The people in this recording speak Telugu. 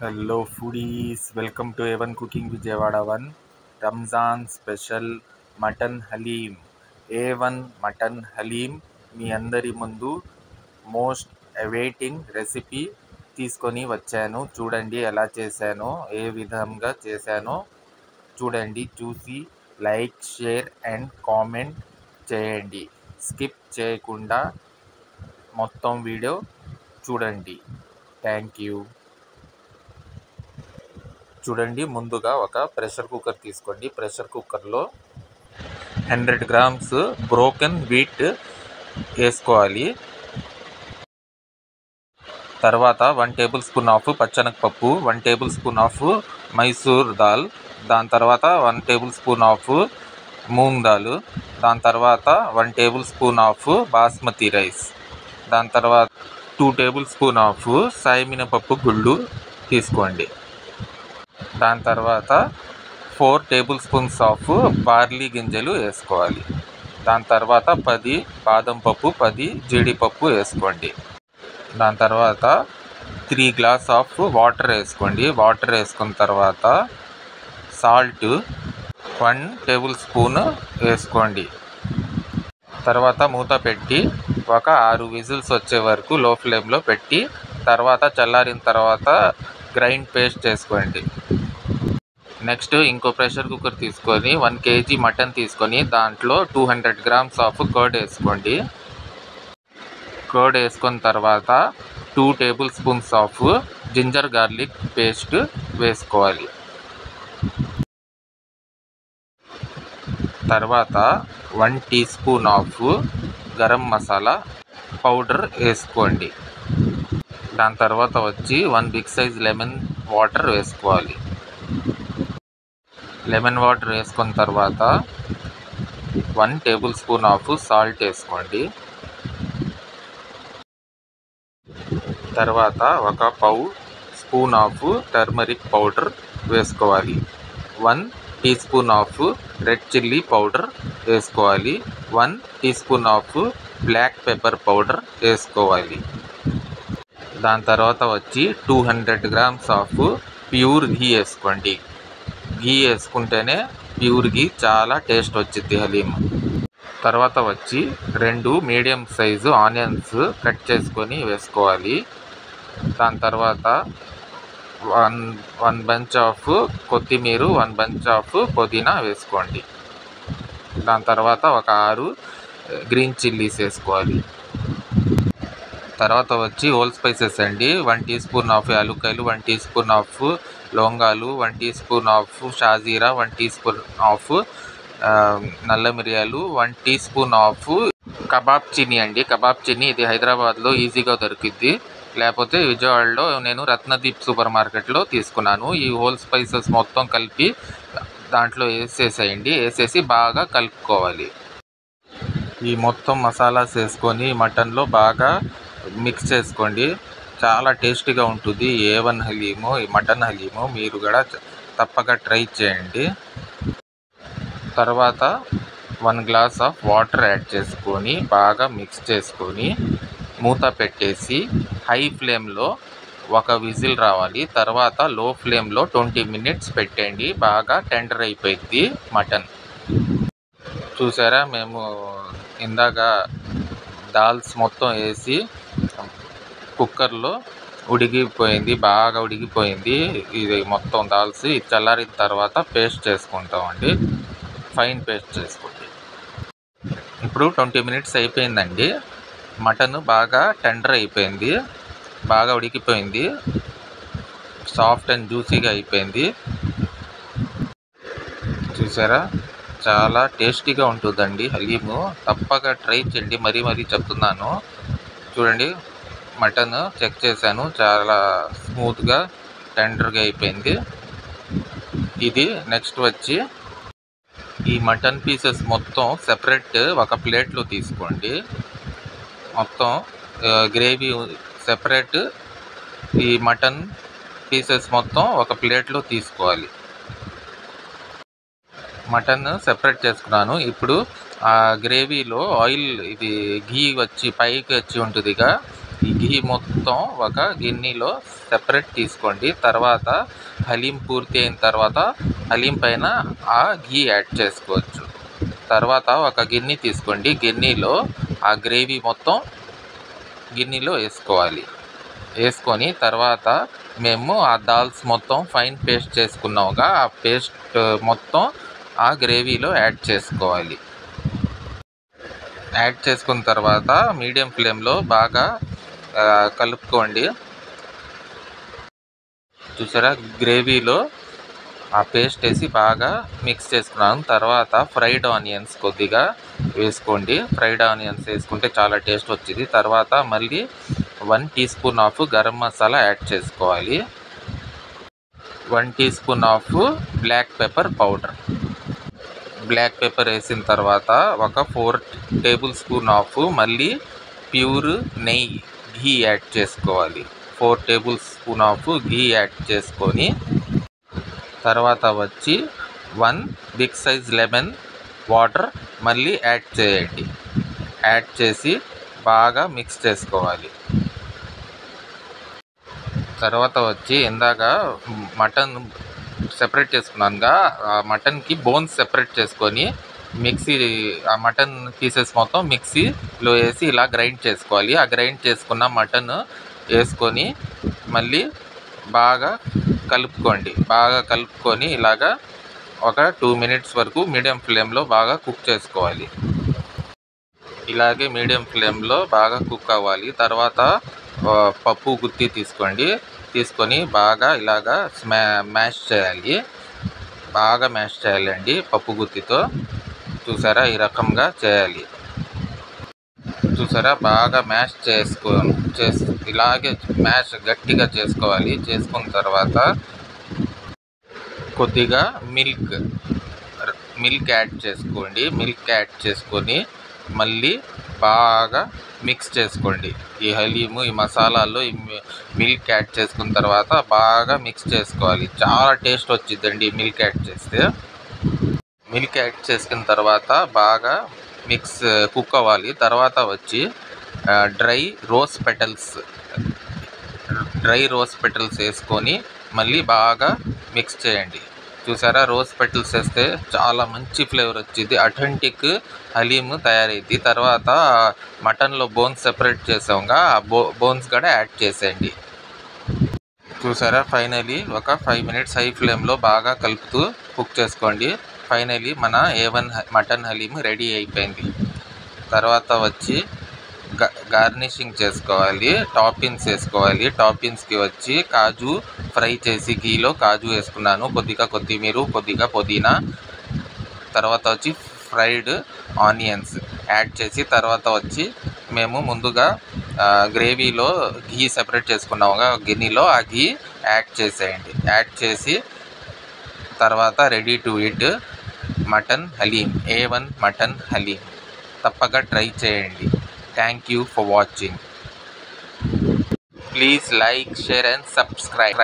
Hello foodies, welcome to A1 Cooking Vijayawada 1 Ramzan special mutton haleem. A1 mutton haleem మీ అందరి ముందు మోస్ట్ అవైటింగ్ రెసిపీ తీసుకొని వచ్చాను. చూడండి ఎలా చేశానో, ఏ విధంగా చేశానో చూడండి. చూసి లైక్, షేర్ అండ్ కామెంట్ చేయండి. స్కిప్ చేయకుండా మొత్తం వీడియో చూడండి. Thank you. చూడండి, ముందుగా ఒక ప్రెషర్ కుక్కర్ తీసుకోండి. ప్రెషర్ కుక్కర్లో 100 grams బ్రోకెన్ వీట్ వేసుకోవాలి. తర్వాత 1 tablespoon ఆఫ్ పచ్చనగపప్పు, 1 tablespoon ఆఫ్ మైసూర్ దాల్, దాని తర్వాత 1 tablespoon ఆఫ్ మూంగ్ దాల్, దాని తర్వాత 1 tablespoon ఆఫ్ బాస్మతి రైస్, దాని తర్వాత 2 tablespoon ఆఫ్ సాయి మినపప్పు గుళ్ళు తీసుకోండి. దాని తర్వాత 4 tablespoons ఆఫ్ బార్లీ గింజలు వేసుకోవాలి. దాని తర్వాత 10 బాదం పప్పు, 10 జీడిపప్పు వేసుకోండి. దాని తర్వాత 3 గ్లాస్ ఆఫ్ వాటర్ వేసుకోండి. వాటర్ వేసుకున్న తర్వాత సాల్ట్ 1 tablespoon వేసుకోండి. తర్వాత మూత పెట్టి ఒక 6 విజిల్స్ వచ్చే వరకు లో ఫ్లేమ్లో పెట్టి తర్వాత చల్లారిన తర్వాత గ్రైండ్ పేస్ట్ చేసుకోండి. నెక్స్ట్ ఇంకో ప్రెషర్ కుక్కర్ తీసుకొని 1 kg మటన్ తీసుకొని దాంట్లో 200 grams ఆఫ్ కర్డ్ వేసుకోండి. కర్డ్ వేసుకున్న తర్వాత 2 tablespoons of ginger garlic paste వేసుకోవాలి. తర్వాత 1 teaspoon of garam masala powder వేసుకోండి. దాని తర్వాత వచ్చి 1 బిగ్ సైజ్ లెమన్ వాటర్ వేసుకోవాలి. లెమన్ వాటర్ వేసుకున్న తర్వాత 1 tablespoon ఆఫ్ సాల్ట్ వేసుకోండి. తర్వాత ఒక పావు స్పూన్ ఆఫ్ టర్మరిక్ పౌడర్ వేసుకోవాలి. 1 teaspoon of red chilli powder వేసుకోవాలి. 1 teaspoon of black pepper powder వేసుకోవాలి. దాని తర్వాత వచ్చి 200 grams ఆఫ్ ప్యూర్ ఘీ వేసుకోండి. ఘీ వేసుకుంటేనే ప్యూర్ ఘీ చాలా టేస్ట్ వచ్చింది హలీం. తర్వాత వచ్చి 2 మీడియం సైజు ఆనియన్స్ కట్ చేసుకొని వేసుకోవాలి. దాని తర్వాత 1 బంచ్ ఆఫ్ కొత్తిమీర, 1 బంచ్ ఆఫ్ పుదీనా వేసుకోండి. దాని తర్వాత ఒక 6 గ్రీన్ చిల్లీస్ వేసుకోవాలి. తర్వాత వచ్చి హోల్ స్పైసెస్ అండి. 1 teaspoon ఆఫ్ యాలుక్కాయలు, 1 teaspoon ఆఫ్ లవంగాలు, 1 teaspoon ఆఫ్ షాజీరా, 1 teaspoon ఆఫ్ నల్ల మిరియాలు, 1 teaspoon ఆఫ్ కబాబ్ చిన్ని అండి. కబాబ్ చిన్ని ఇది హైదరాబాద్లో ఈజీగా దొరికిద్ది, లేకపోతే విజయవాడలో నేను రత్నదీప్ సూపర్ మార్కెట్లో తీసుకున్నాను. ఈ హోల్ స్పైసెస్ మొత్తం కలిపి దాంట్లో వేసేసేయండి. వేసేసి బాగా కలుపుకోవాలి. ఈ మొత్తం మసాలాస్ వేసుకొని మటన్లో బాగా మిక్స్ చేసుకోండి. చాలా టేస్టీగా ఉంటుంది A1 హలీము, ఈ మటన్ హలీము. మీరు కూడా తప్పక ట్రై చేయండి. తర్వాత 1 గ్లాస్ ఆఫ్ వాటర్ యాడ్ చేసుకొని బాగా మిక్స్ చేసుకొని మూత పెట్టేసి హై ఫ్లేమ్లో ఒక విజిల్ రావాలి. తర్వాత లో ఫ్లేమ్లో 20 minutes పెట్టండి. బాగా టెండర్ అయిపోయింది మటన్. చూసారా, మేము ఇందాక దాల్స్ మొత్తం వేసి కుక్కర్లో ఉడికిపోయింది, బాగా ఉడికిపోయింది ఇది మొత్తం దాల్స్. ఇది చల్లారిన తర్వాత పేస్ట్ చేసుకుంటామండి. ఫైన్ పేస్ట్ చేసుకోండి. ఇప్పుడు 20 minutes అయిపోయిందండి. మటన్ బాగా టెండర్ అయిపోయింది, బాగా ఉడికిపోయింది, సాఫ్ట్ అండ్ జ్యూసీగా అయిపోయింది. చూసారా, చాలా టేస్టీగా ఉంటుందండి హలీము. తప్పక ట్రై చేయండి, మరీ చెప్తున్నాను. చూడండి, మటన్ చెక్ చేశాను, చాలా స్మూత్గా టెండర్గా అయిపోయింది. ఇది నెక్స్ట్ వచ్చి ఈ మటన్ పీసెస్ మొత్తం సెపరేట్ ఒక ప్లేట్లో తీసుకోండి. మొత్తం గ్రేవీ సెపరేట్, ఈ మటన్ పీసెస్ మొత్తం ఒక ప్లేట్లో తీసుకోవాలి. మటన్ సెపరేట్ చేసుకున్నాను. ఇప్పుడు ఆ గ్రేవీలో ఆయిల్, ఇది ఘీ వచ్చి పైకి వచ్చి ఉంటుందిగా, ఈ ఘీ మొత్తం ఒక గిన్నెలో సెపరేట్ తీసుకోండి. తర్వాత హలీం పూర్తి అయిన తర్వాత హలీం పైన ఆ ఘీ యాడ్ చేసుకోవచ్చు. తర్వాత ఒక గిన్నె తీసుకోండి. గిన్నెలో ఆ గ్రేవీ మొత్తం గిన్నెలో వేసుకోవాలి. వేసుకొని తర్వాత మేము ఆ దాల్స్ మొత్తం ఫైన్ పేస్ట్ చేసుకున్నాముగా, ఆ పేస్ట్ మొత్తం ఆ గ్రేవీలో యాడ్ చేసుకోవాలి. యాడ్ చేసుకున్న తర్వాత మీడియం ఫ్లేమ్లో బాగా కలుపుకోండి. చూసారా, గ్రేవీలో ఆ పేస్ట్ వేసి బాగా మిక్స్ చేసుకున్నాను. తర్వాత ఫ్రైడ్ ఆనియన్స్ కొద్దిగా వేసుకోండి. ఫ్రైడ్ ఆనియన్స్ వేసుకుంటే చాలా టేస్ట్ వచ్చింది. తర్వాత మళ్ళీ 1 teaspoon of garam masala add చేసుకోవాలి. 1 teaspoon of black pepper powder. Black pepper వేసిన తర్వాత ఒక 4 టేబుల్ స్పూన్ ఆఫ్ మళ్ళీ ప్యూర్ నెయ్యి ఘీ యాడ్ చేసుకోవాలి. 4 tablespoon of ghee add చేసుకొని తర్వాత వచ్చి 1 బిగ్ సైజ్ లెమన్ వాటర్ మళ్ళీ యాడ్ చేయండి. యాడ్ చేసి బాగా మిక్స్ చేసుకోవాలి. తర్వాత వచ్చి ఇందాక మటన్ సెపరేట్ చేసుకున్నానుగా, ఆ మటన్కి బోన్స్ సెపరేట్ చేసుకొని ఆ మటన్ పీసెస్ మొత్తం మిక్సీలో వేసి ఇలా గ్రైండ్ చేసుకోవాలి. ఆ గ్రైండ్ చేసుకున్న మటన్ వేసుకొని మళ్ళీ బాగా కలుపుకోండి. బాగా కలుపుకొని ఇలాగా ఒక 2 మినిట్స్ వరకు మీడియం ఫ్లేమ్లో బాగా కుక్ చేసుకోవాలి. ఇలాగే మీడియం ఫ్లేమ్లో బాగా కుక్ అవ్వాలి. తర్వాత పప్పు గుత్తి తీసుకొని బాగా ఇలాగా మ్యాష్ చేయాలి. బాగా మ్యాష్ చేయాలండి పప్పు గుత్తితో. చూసారా, ఈ రకంగా చేయాలి. చూసారా, బాగా మ్యాష్ ఇలాగే మ్యాష్ గట్టిగా చేసుకోవాలి. చేసుకున్న తర్వాత కొద్దిగా మిల్క్ యాడ్ చేసుకోండి. మిల్క్ యాడ్ చేసుకొని మళ్ళీ బాగా మిక్స్ చేసుకోండి. ఈ హలీము ఈ మసాలాల్లో ఈ మిల్క్ యాడ్ చేసుకున్న తర్వాత బాగా మిక్స్ చేసుకోవాలి. చాలా టేస్ట్ వచ్చిందండి మిల్క్ యాడ్ చేస్తే. మిల్క్ యాడ్ చేసుకున్న తర్వాత బాగా కుక్ అవ్వాలి. తర్వాత వచ్చి డ్రై రోజ్ పెటల్స్ వేసుకొని మళ్ళీ బాగా మిక్స్ చేయండి. చూసారా, రోజ్ పెటల్స్ వేస్తే చాలా మంచి ఫ్లేవర్ వచ్చింది. అథెంటిక్ హలీము తయారైంది. తర్వాత మటన్లో బోన్స్ సెపరేట్ చేసాంగా, ఆ బోన్స్ కూడా యాడ్ చేసేయండి. చూసారా, ఫైనలీ ఒక 5 మినిట్స్ హై ఫ్లేమ్లో బాగా కలుపుతూ కుక్ చేసుకోండి. ఫైనలీ మన A1 మటన్ హలీము రెడీ అయిపోయింది. తర్వాత వచ్చి గార్నిషింగ్ చేసుకోవాలి. టాపిన్స్ వేసుకోవాలి. టాపిన్స్కి వచ్చి కాజు ఫ్రై చేసి ఘీలో కాజు వేసుకున్నాను. కొద్దిగా కొత్తిమీర, కొద్దిగా పుదీనా, తర్వాత వచ్చి ఫ్రైడ్ ఆనియన్స్ యాడ్ చేసి, తర్వాత వచ్చి మేము ముందుగా గ్రేవీలో ఘీ సెపరేట్ చేసుకున్నాముగా గిన్నెలో, ఆ ఘీ యాడ్ చేసేయండి. యాడ్ చేసి తర్వాత ready to eat mutton haleem, A1 mutton haleem. తప్పక ట్రై చేయండి. Thank you for watching. Please like, share and subscribe.